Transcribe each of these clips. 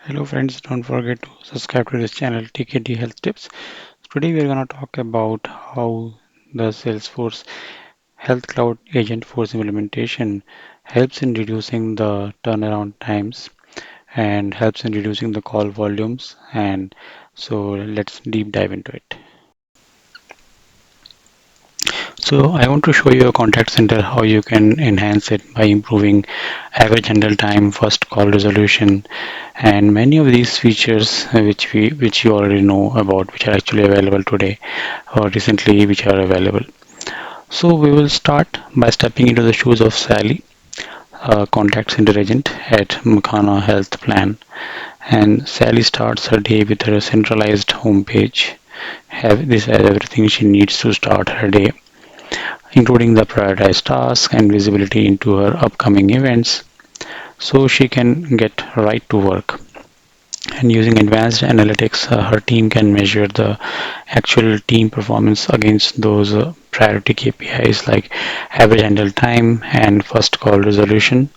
Hello friends, don't forget to subscribe to this channel TKD Health Tips. Today we are going to talk about how the Salesforce Health Cloud AgentForce implementation helps in reducing the turnaround times and helps in reducing the call volumes. And so let's deep dive into it. So I want to show you a contact center how you can enhance it by improving average handle time, first call resolution, and many of these features which you already know about, which are actually available today or recently, which are available. So we will start by stepping into the shoes of Sally, a contact center agent at Mukana Health Plan. And Sally starts her day with her centralized homepage. This has everything she needs to start her day, including the prioritized tasks and visibility into her upcoming events, so she can get right to work. And using advanced analytics, her team can measure the actual team performance against those priority KPIs like average handle time and first call resolution.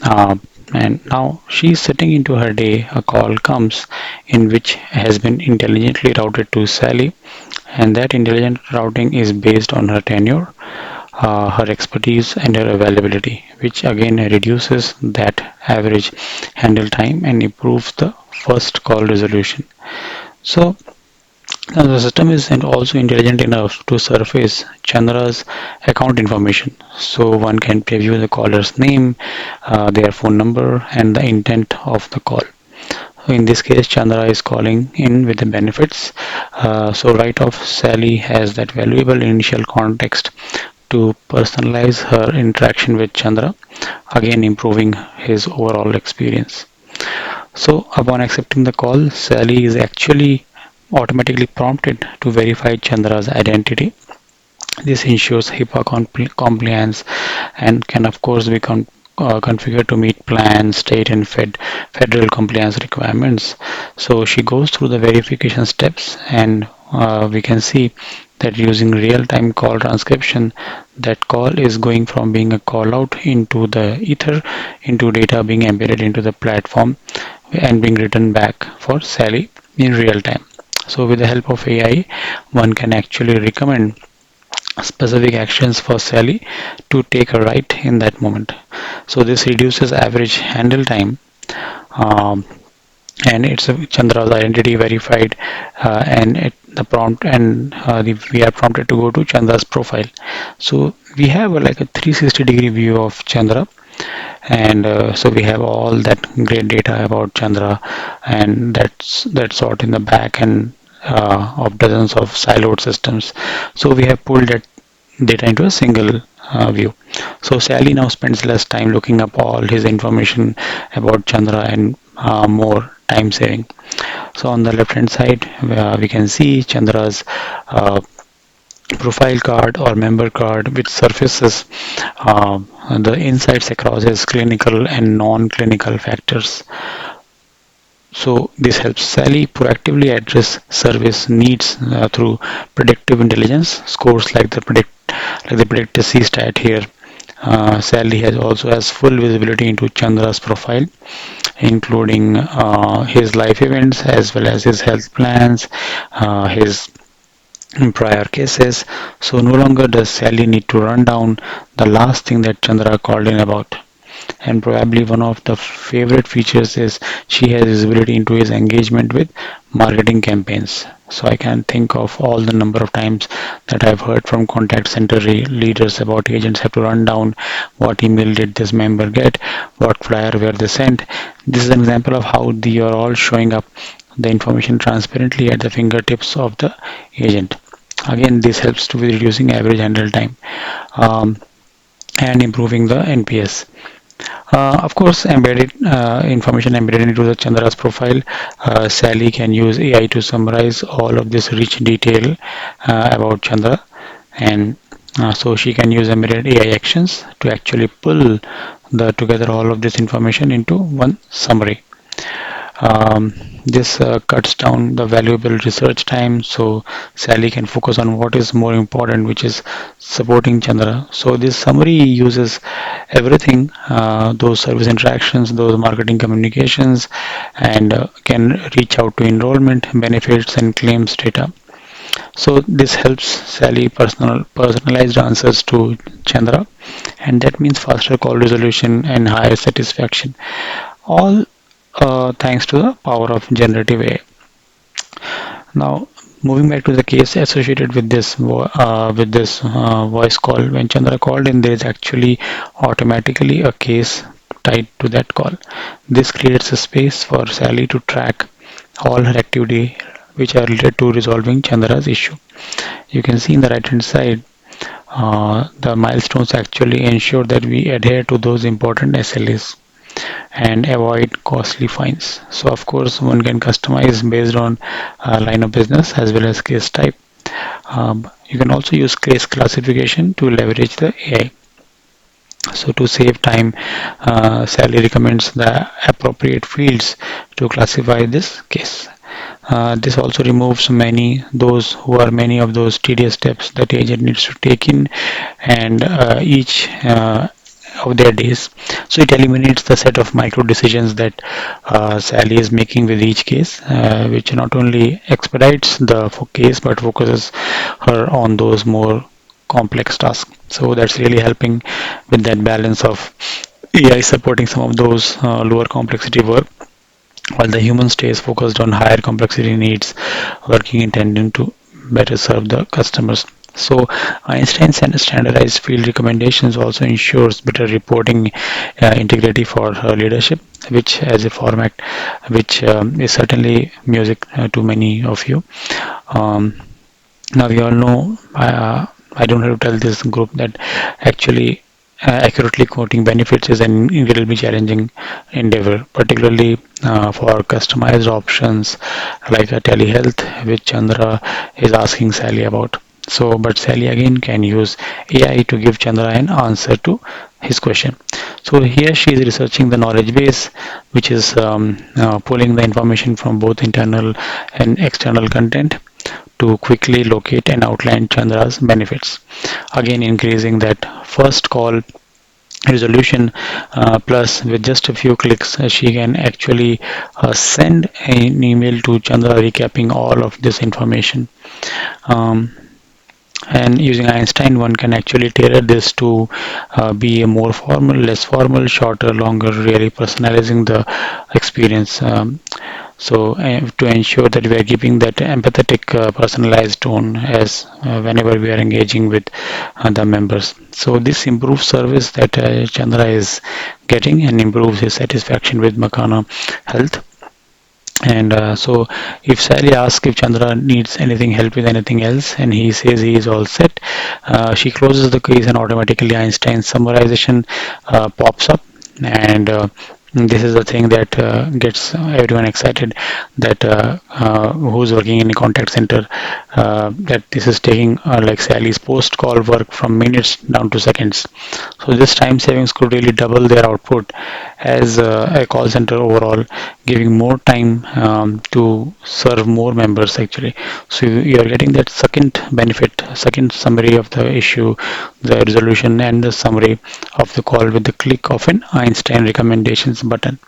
Uh, and now she's setting into her day. A call comes in which has been intelligently routed to Sally, and that intelligent routing is based on her tenure, her expertise, and her availability, which again reduces that average handle time and improves the first call resolution. So the system is also intelligent enough to surface Chandra's account information, so one can preview the caller's name, their phone number, and the intent of the call. So in this case, Chandra is calling in with the benefits. So right off, Sally has that valuable initial context to personalize her interaction with Chandra, again improving his overall experience. So upon accepting the call, Sally is actually automatically prompted to verify Chandra's identity. This ensures HIPAA compliance and can of course be configured to meet plan, state and federal compliance requirements. So she goes through the verification steps, and we can see that using real-time call transcription, that call is going from being a call out into the ether into data being embedded into the platform and being written back for Sally in real time. So with the help of AI, one can actually recommend specific actions for Sally to take a right in that moment. So this reduces average handle time, um, and it's Chandra's identity verified, and the prompt and we are prompted to go to Chandra's profile. So we have like a 360-degree view of Chandra, and so we have all that great data about Chandra, and that's sort in the back and of dozens of siloed systems. So we have pulled that data into a single view. So Sally now spends less time looking up all his information about Chandra and more time saving. So on the left hand side, we can see Chandra's uh, profile card or member card, which surfaces uh, the insights across his clinical and non-clinical factors. So this helps Sally proactively address service needs through predictive intelligence scores like the predictor C stat here. Sally has full visibility into Chandra's profile, including his life events as well as his health plans, his prior cases. So no longer does Sally need to run down the last thing that Chandra called in about. And probably one of the favorite features is she has visibility into his engagement with marketing campaigns. So I can think of all the number of times that I've heard from contact center leaders about agents have to run down what email did this member get, what flyer were they sent. This is an example of how they are all showing up the information transparently at the fingertips of the agent. Again, this helps to with reducing average handle time, um, and improving the NPS. Of course, embedded information embedded into the Chandra's profile. Sally can use AI to summarize all of this rich detail about Chandra, and so she can use embedded AI actions to actually pull the together all of this information into one summary. This cuts down the valuable research time, so Sally can focus on what is more important, which is supporting Chandra. So this summary uses everything, those service interactions, those marketing communications, and can reach out to enrollment, benefits, and claims data. So this helps Sally personalized answers to Chandra, and that means faster call resolution and higher satisfaction. All thanks to the power of generative AI. Now, moving back to the case associated with this voice call, when Chandra called in, there is actually automatically a case tied to that call. This creates a space for Sally to track all her activity which are related to resolving Chandra's issue. You can see in the right hand side, the milestones actually ensure that we adhere to those important SLAs and avoid costly fines. So of course one can customize based on line of business as well as case type. You can also use case classification to leverage the AI. So to save time, Sally recommends the appropriate fields to classify this case. This also removes many of those tedious steps that agent needs to take in and each of their days. So it eliminates the set of micro decisions that Sally is making with each case, which not only expedites the case but focuses her on those more complex tasks. So that's really helping with that balance of AI supporting some of those lower complexity work while the human stays focused on higher complexity needs, working in tandem to better serve the customers. So Einstein's standardized field recommendations also ensures better reporting integrity for leadership, which as a format which is certainly music to many of you. Um, Now we all know, I don't have to tell this group that actually accurately quoting benefits is an incredibly challenging endeavor, particularly for customized options like a telehealth, which Chandra is asking Sally about. So, but Sally again can use AI to give Chandra an answer to his question. So here she is researching the knowledge base, which is pulling the information from both internal and external content to quickly locate and outline Chandra's benefits. Again, increasing that first call resolution, plus with just a few clicks she can actually send an email to Chandra recapping all of this information. Um, and using Einstein, one can actually tailor this to be a more formal, less formal, shorter, longer, really personalizing the experience. So to ensure that we are keeping that empathetic, personalized tone as whenever we are engaging with the members. So this improves service that Chandra is getting and improves his satisfaction with Makana Health. And so if Sally asks if Chandra needs anything help with anything else and he says he is all set, she closes the case and automatically Einstein's summarization pops up. And this is the thing that gets everyone excited, that who's working in a contact center, that this is taking like Sally's post call work from minutes down to seconds. So this time savings could really double their output as a call center overall, giving more time to serve more members actually. So you are getting that second benefit, second summary of the issue, the resolution and the summary of the call with the click of an Einstein recommendations button.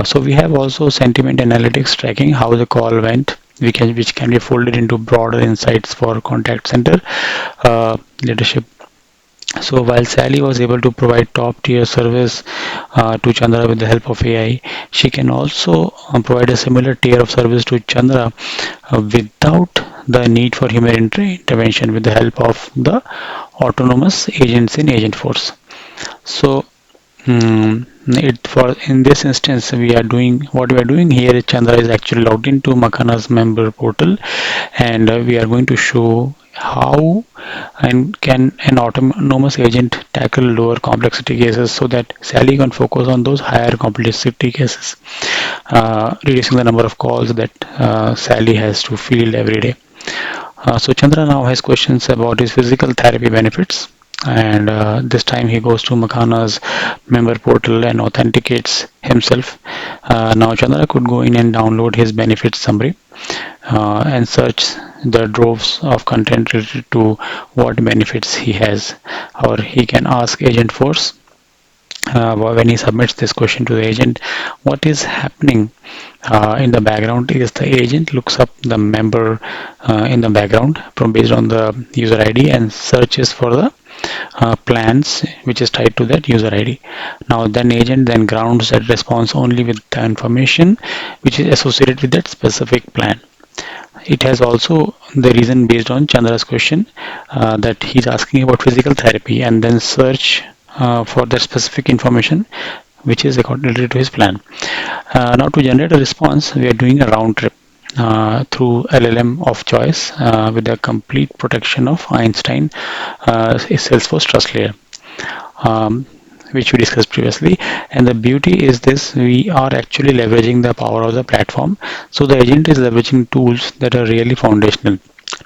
So we have also sentiment analytics tracking how the call went, which can be folded into broader insights for contact center leadership. So while Sally was able to provide top tier service to Chandra with the help of AI, she can also provide a similar tier of service to Chandra without the need for human intervention with the help of the autonomous agents in AgentForce. So it for in this instance we are doing what we are doing here is Chandra is actually logged into Makana's member portal, and we are going to show how and can an autonomous agent tackle lower complexity cases so that Sally can focus on those higher complexity cases, reducing the number of calls that Sally has to field every day. So Chandra now has questions about his physical therapy benefits. and this time he goes to Makana's member portal and authenticates himself. Now Chandra could go in and download his benefits summary and search the droves of content related to what benefits he has, or he can ask AgentForce when he submits this question to the agent. What is happening in the background is the agent looks up the member in the background from based on the user ID and searches for the plans which is tied to that user ID. Now then agent then grounds that response only with the information which is associated with that specific plan. It has also the reason based on Chandra's question that he's asking about physical therapy and then search for the specific information which is according to his plan. Now to generate a response, we are doing a round trip through LLM of choice with the complete protection of Einstein Salesforce trust layer. Um, which we discussed previously, and the beauty is this: we are actually leveraging the power of the platform. So the agent is leveraging tools that are really foundational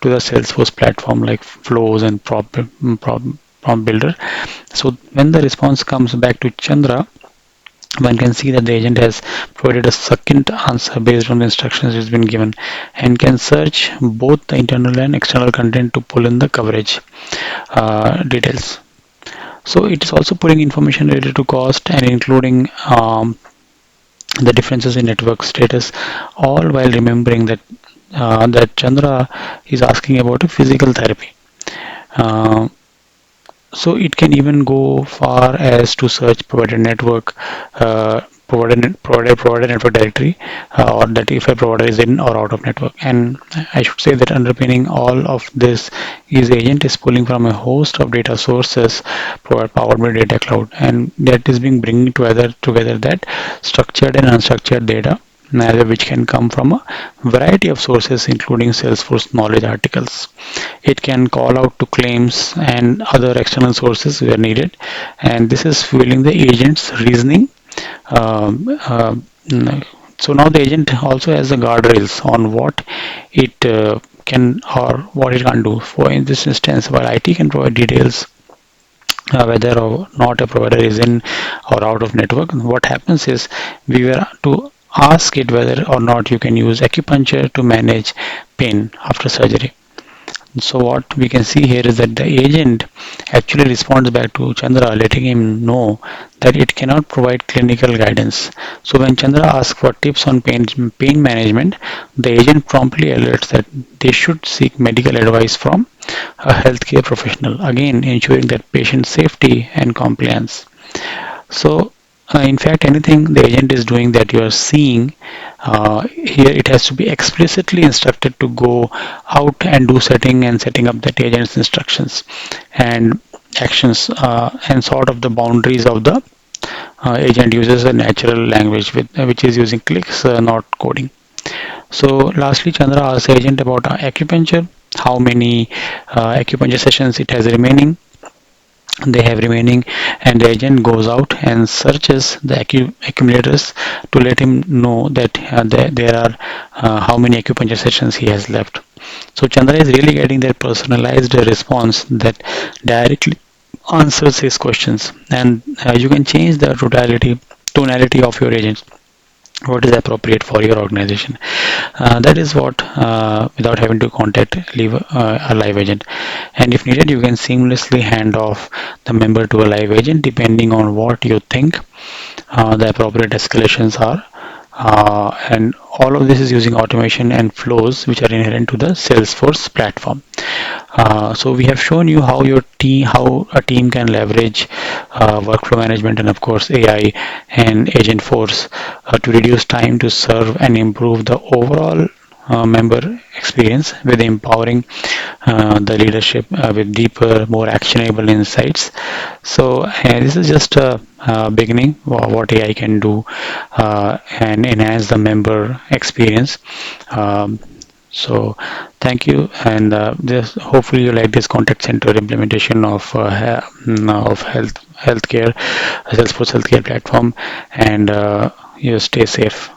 to the Salesforce platform, like flows and prompt builder. So when the response comes back to Chandra, one can see that the agent has provided a second answer based on the instructions it's been given, and can search both the internal and external content to pull in the coverage details. So it is also putting information related to cost and including the differences in network status, all while remembering that Chandra is asking about a physical therapy. Uh, so it can even go far as to search provider network, provider network directory, or that if a provider is in or out of network. And I should say that underpinning all of this is agent is pulling from a host of data sources powered by data cloud, and that is being bringing together that structured and unstructured data, which can come from a variety of sources including Salesforce knowledge articles. It can call out to claims and other external sources where needed, and this is fueling the agent's reasoning. Um, uh, so now the agent also has the guardrails on what it can or what it can't do. For in this instance, while IT can provide details whether or not a provider is in or out of network, what happens is we were to ask it whether or not you can use acupuncture to manage pain after surgery. So what we can see here is that the agent actually responds back to Chandra, letting him know that it cannot provide clinical guidance. So when Chandra asks for tips on pain management, the agent promptly alerts that they should seek medical advice from a healthcare professional, again ensuring that patient safety and compliance. So, in fact, anything the agent is doing that you are seeing here, it has to be explicitly instructed to go out and do setting up that agent's instructions and actions and sort of the boundaries of the agent uses a natural language which is using clicks, not coding. So, lastly, Chandra asks the agent about acupuncture, how many acupuncture sessions it has remaining they have remaining, and the agent goes out and searches the accumulators to let him know that there are how many acupuncture sessions he has left. So Chandra is really getting that personalized response that directly answers his questions, and you can change the tonality of your agent, what is appropriate for your organization. That is what without having to contact leave a live agent, and if needed you can seamlessly hand off the member to a live agent depending on what you think the appropriate escalations are, and all of this is using automation and flows which are inherent to the Salesforce platform. So we have shown you how a team can leverage workflow management and of course AI and AgentForce to reduce time to serve and improve the overall member experience with empowering the leadership with deeper, more actionable insights. So this is just a beginning what AI can do and enhance the member experience. So thank you, and just hopefully you like this contact center implementation of healthcare, Salesforce healthcare platform, and you stay safe.